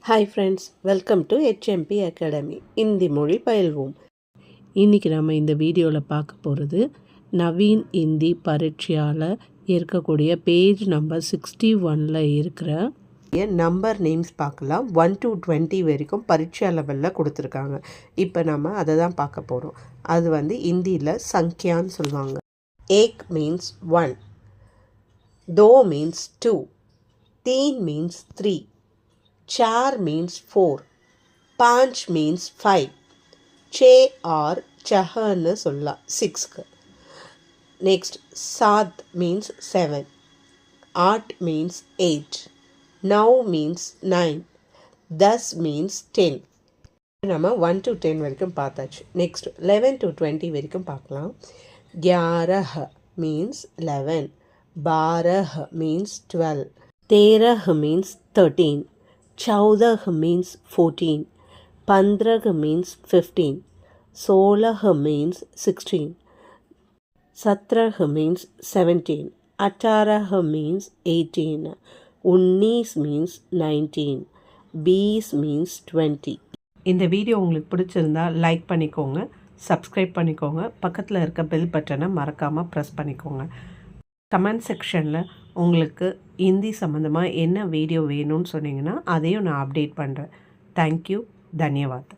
Hi friends, welcome to HMP academy. Hindi மொழி பயில்வோம். இன்றைக்கி நம்ம இந்த வீடியோவில் பார்க்க போகிறது நவீன் இந்தி பரீட்சையால் இருக்கக்கூடிய பேஜ் நம்பர் 61 இருக்கிற நம்பர் நேம்ஸ் பார்க்கலாம். 1 to 20 வரைக்கும் பரீட்சா லெவலில் கொடுத்துருக்காங்க. இப்போ நம்ம அதை தான் பார்க்க போகிறோம். அது இந்தியில் சங்கியான்னு சொல்லுவாங்க. ஏக் மீன்ஸ் 1, தோ மீன்ஸ் 2, தீன் மீன்ஸ் 3, चार means 4, पाँच means 5, छे और चहन सोल्ला 6. Next, सात means 7, आठ means 8, नौ means 9, 10 means 10. நம்ம 1 to 10 வரைக்கும் பார்த்தாச்சு. Next 11 to 20 வரைக்கும் பார்க்கலாம். 11 means 11, 12 means 12, 13 means 13, 14 means 14, 15 means 15, 16 means 16, 17 means 17, 18 means 18, 19 means 19, 20 means 20. இந்த வீடியோ உங்களுக்கு பிடிச்சிருந்தா லைக் பண்ணிக்கோங்க, சப்ஸ்கிரைப் பண்ணிக்கோங்க, பக்கத்தில் இருக்க பெல் பட்டனை மறக்காமல் ப்ரெஸ் பண்ணிக்கோங்க. கமெண்ட் செக்ஷனில் உங்களுக்கு ஹிந்தி சம்மந்தமாக என்ன வீடியோ வேணும்னு சொன்னீங்கன்னா அதையும் நான் அப்டேட் பண்ணுறேன். தேங்க்யூ, தன்யவாத்.